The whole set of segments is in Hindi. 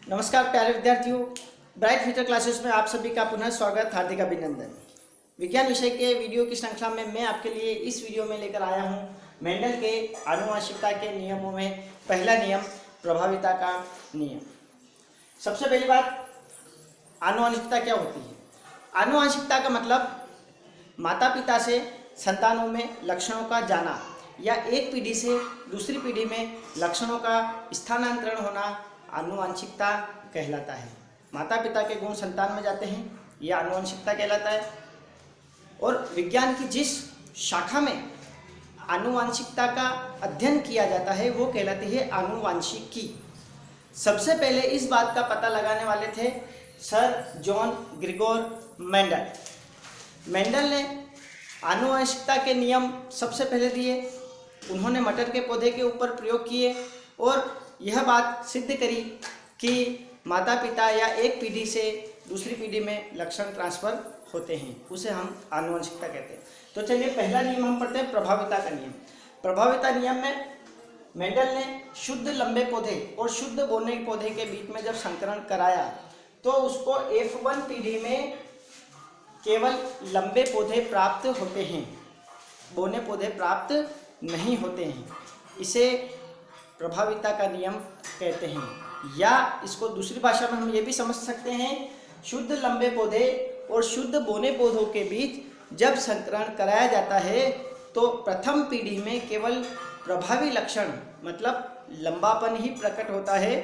नमस्कार प्यारे विद्यार्थियों, ब्राइट फ्यूचर क्लासेस में आप सभी का पुनः स्वागत, हार्दिक अभिनंदन। विज्ञान विषय के वीडियो की श्रृंखला में मैं आपके लिए इस वीडियो में लेकर आया हूं मेंडल के आनुवंशिकता के नियमों में पहला नियम प्रभाविता का नियम। सबसे पहली बात, आनुवंशिकता क्या होती है? आनुवंशिकता का मतलब माता पिता से संतानों में लक्षणों का जाना या एक पीढ़ी से दूसरी पीढ़ी में लक्षणों का स्थानांतरण होना आनुवंशिकता कहलाता है। माता पिता के गुण संतान में जाते हैं, यह आनुवंशिकता कहलाता है। और विज्ञान की जिस शाखा में आनुवंशिकता का अध्ययन किया जाता है वो कहलाती है आनुवंशिकी। सबसे पहले इस बात का पता लगाने वाले थे sir John Grigor Mendel. Mendel ने आनुवंशिकता के नियम सबसे पहले दिए। उन्होंने मटर के पौधे के ऊपर प्रयोग किए और यह बात सिद्ध करी कि माता पिता या एक पीढ़ी से दूसरी पीढ़ी में लक्षण ट्रांसफर होते हैं, उसे हम आनुवंशिकता कहते हैं। तो चलिए पहला नियम हम पढ़ते हैं, प्रभाविता का नियम। प्रभाविता नियम में मेंडल ने शुद्ध लंबे पौधे और शुद्ध बोने पौधे के बीच में जब संकरण कराया तो उसको F1 पीढ़ी में केवल लंबे पौधे प्राप्त होते हैं, बोने पौधे प्राप्त नहीं होते हैं। इसे प्रभाविता का नियम कहते हैं, या इसको दूसरी भाषा में हम ये भी समझ सकते हैं, शुद्ध लंबे पौधे और शुद्ध बोने पौधों के बीच जब संकरण कराया जाता है तो प्रथम पीढ़ी में केवल प्रभावी लक्षण मतलब लंबापन ही प्रकट होता है,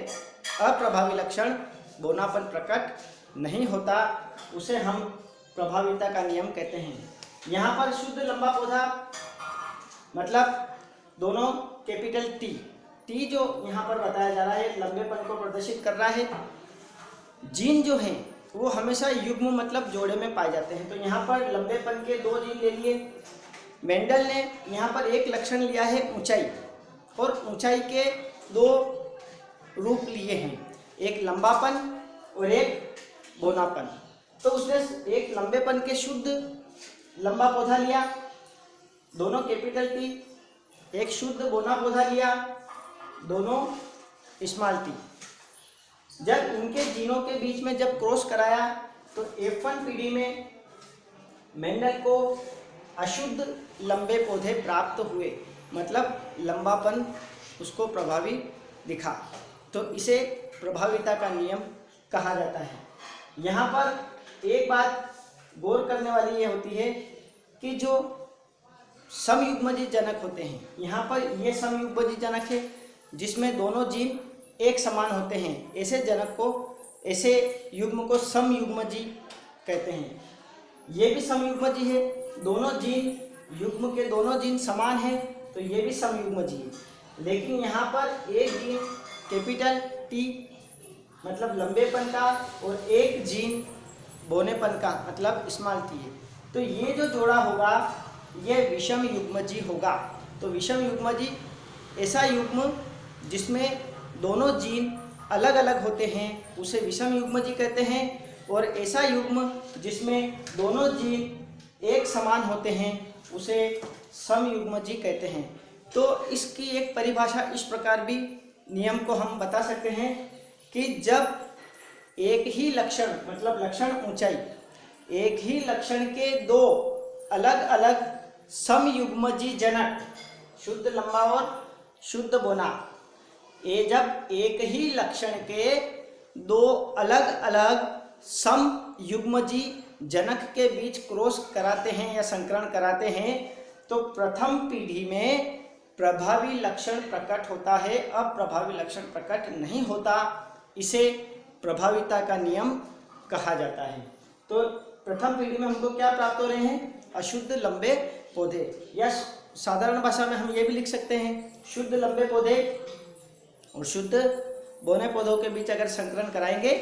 अप्रभावी लक्षण बोनापन प्रकट नहीं होता। उसे हम प्रभाविता का नियम कहते हैं। यहाँ पर शुद्ध लंबा पौधा मतलब दोनों कैपिटल टी जो यहाँ पर बताया जा रहा है लंबेपन को प्रदर्शित कर रहा है। जीन जो हैं वो हमेशा युग्म मतलब जोड़े में पाए जाते हैं। तो यहाँ पर लंबेपन के दो जीन ले लिए। मेंडल ने यहाँ पर एक लक्षण लिया है ऊंचाई, और ऊंचाई के दो रूप लिए हैं, एक लंबापन और एक बोनापन। तो उसने एक लंबेपन के शुद्ध लंबा पौधा लिया, दोनों कैपिटल टी, एक शुद्ध बोना पौधा लिया, दोनों स्मॉल टी। जब इनके जीनों के बीच में जब क्रॉस कराया तो F1 पीढ़ी में मेंडल को अशुद्ध लंबे पौधे प्राप्त हुए, मतलब लंबापन उसको प्रभावी दिखा। तो इसे प्रभाविता का नियम कहा जाता है। यहाँ पर एक बात गौर करने वाली ये होती है कि जो समयुग्मजी जनक होते हैं, यहाँ पर ये समयुग्मजी जनक है जिसमें दोनों जीन एक समान होते हैं, ऐसे जनक को, ऐसे युग्म को समयुग्मजी कहते हैं। ये भी समयुग्मजी है, दोनों जीन युग्म के दोनों जीन समान हैं तो ये भी समयुग्मजी है। लेकिन यहाँ पर एक जीन कैपिटल टी मतलब लंबेपन का और एक जीन बोनेपन का मतलब स्मॉल टी है। तो ये जो जोड़ा होगा ये विषम युग्मजी होगा। तो विषम युग्मजी ऐसा युग्म जिसमें दोनों जीन अलग अलग होते हैं उसे विषम युग्मजी कहते हैं, और ऐसा युग्म जिसमें दोनों जीन एक समान होते हैं उसे समयुग्मजी कहते हैं। तो इसकी एक परिभाषा इस प्रकार भी नियम को हम बता सकते हैं कि जब एक ही लक्षण मतलब लक्षण ऊंचाई, एक ही लक्षण के दो अलग अलग समयुग्मजी जनक शुद्ध लंबा और शुद्ध बोना, ये जब एक ही लक्षण के दो अलग अलग समयुग्मजी जनक के बीच क्रॉस कराते हैं या संकरण कराते हैं तो प्रथम पीढ़ी में प्रभावी लक्षण प्रकट होता है, अप्रभावी लक्षण प्रकट नहीं होता। इसे प्रभाविता का नियम कहा जाता है। तो प्रथम पीढ़ी में हमको क्या प्राप्त हो रहे हैं? अशुद्ध लंबे पौधे, या साधारण भाषा में हम ये भी लिख सकते हैं शुद्ध लंबे पौधे और शुद्ध बोने पौधों के बीच अगर संकरण कराएंगे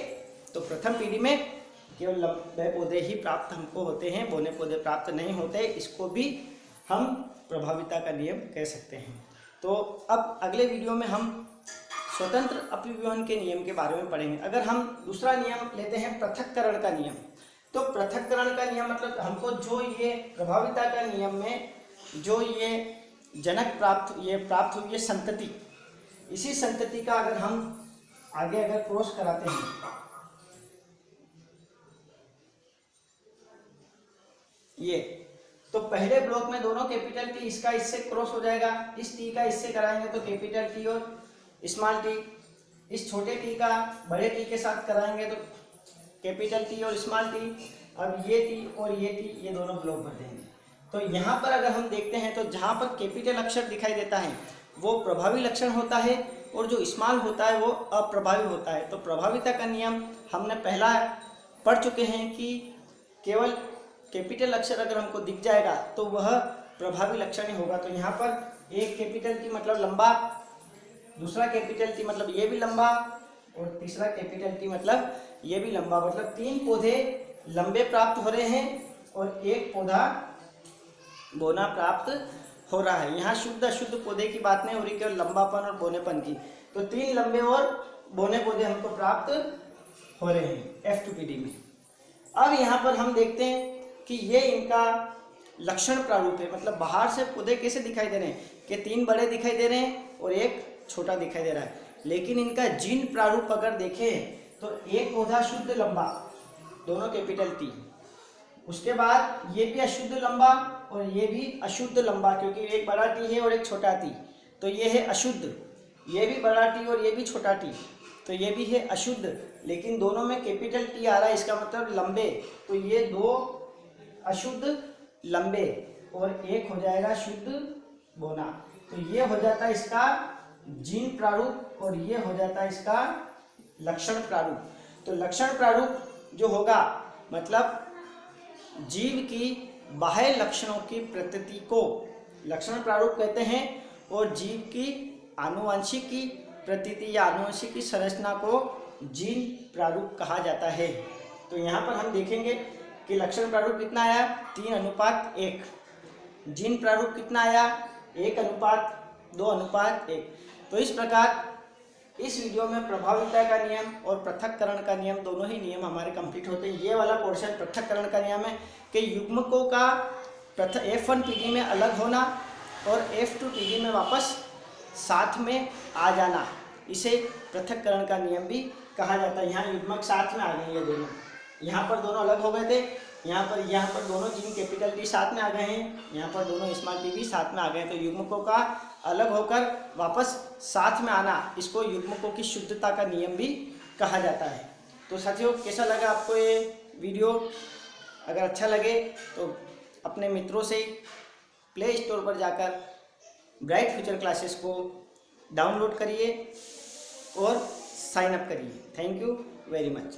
तो प्रथम पीढ़ी में केवल लंबे पौधे ही प्राप्त हमको होते हैं, बोने पौधे प्राप्त नहीं होते। इसको भी हम प्रभाविता का नियम कह सकते हैं। तो अब अगले वीडियो में हम स्वतंत्र अपव्यूहन के नियम के बारे में पढ़ेंगे। अगर हम दूसरा नियम लेते हैं पृथक्करण का नियम, तो पृथक्करण का नियम मतलब हमको जो ये प्रभाविता का नियम में जो ये जनक प्राप्त हुई है संतति, इसी संतति का अगर हम आगे अगर क्रॉस कराते हैं ये, तो पहले ब्लॉक में दोनों कैपिटल टी, इसका इससे क्रॉस हो जाएगा, इस टी का इससे कराएंगे तो कैपिटल टी और स्मॉल टी, इस छोटे टी का बड़े टी के साथ कराएंगे तो कैपिटल टी और स्मॉल टी। अब ये टी और ये टी, ये दोनों ब्लॉक भर देंगे। तो यहाँ पर अगर हम देखते हैं तो जहाँ पर कैपिटल अक्षर दिखाई देता है वो प्रभावी लक्षण होता है और जो स्मॉल होता है वो अप्रभावी होता है। तो प्रभाविता का नियम हमने पहला पढ़ चुके हैं कि केवल कैपिटल अक्षर अगर हमको दिख जाएगा तो वह प्रभावी लक्षण ही होगा। तो यहाँ पर एक कैपिटल टी मतलब लंबा, दूसरा कैपिटल टी मतलब ये भी लंबा और तीसरा कैपिटल टी मतलब ये भी लंबा, मतलब 3 पौधे लंबे प्राप्त हो रहे हैं और एक पौधा बोना प्राप्त हो रहा है। यहाँ शुद्ध अशुद्ध पौधे की बात नहीं हो रही, केवल लंबापन और बोनेपन की। तो 3 लंबे और बोने पौधे हमको प्राप्त हो रहे हैं F2PD में। अब यहाँ पर हम देखते हैं कि ये इनका लक्षण प्रारूप है, मतलब बाहर से पौधे कैसे दिखाई दे रहे हैं कि 3 बड़े दिखाई दे रहे हैं और एक छोटा दिखाई दे रहा है, लेकिन इनका जीन प्रारूप अगर देखें तो एक पौधा शुद्ध लंबा, दोनों कैपिटल टी, उसके बाद ये भी अशुद्ध लंबा और ये भी अशुद्ध लंबा, क्योंकि एक बड़ा टी है और एक छोटा टी, तो ये है अशुद्ध। ये भी बड़ा टी और ये भी छोटा टी, तो ये भी है अशुद्ध, लेकिन दोनों में कैपिटल टी आ रहा है, इसका मतलब लंबे। तो ये 2 अशुद्ध लंबे और एक हो जाएगा शुद्ध बोना। तो ये हो जाता है इसका जीन प्रारूप और ये हो जाता है इसका लक्षण प्रारूप। तो लक्षण प्रारूप जो होगा मतलब जीव की बाह्य लक्षणों की प्रतीति को लक्षण प्रारूप कहते हैं और जीव की आनुवंशिक की प्रतीति या आनुवंशिक की संरचना को जीन प्रारूप कहा जाता है। तो यहाँ पर हम देखेंगे कि लक्षण प्रारूप कितना आया 3:1, जीन प्रारूप कितना आया 1:2:1। तो इस प्रकार इस वीडियो में प्रभाविता का नियम और पृथक्करण का नियम, दोनों ही नियम हमारे कंप्लीट होते हैं। ये वाला पोर्शन पृथक्करण का नियम है कि युग्मकों का F1PD में अलग होना और F2PD में वापस साथ में आ जाना, इसे पृथक्करण का नियम भी कहा जाता है। यहाँ युग्मक साथ में आ गए, ये दोनों यहाँ पर दोनों अलग हो गए थे, यहाँ पर दोनों जीन कैपिटल टी साथ में आ गए हैं, यहाँ पर दोनों स्मॉल टी भी साथ में आ गए हैं। तो युग्मकों का अलग होकर वापस साथ में आना, इसको युग्मकों की शुद्धता का नियम भी कहा जाता है। तो साथियों, कैसा लगा आपको ये वीडियो? अगर अच्छा लगे तो अपने मित्रों से प्ले स्टोर पर जाकर ब्राइट फ्यूचर क्लासेस को डाउनलोड करिए और साइन अप करिए। Thank you very much.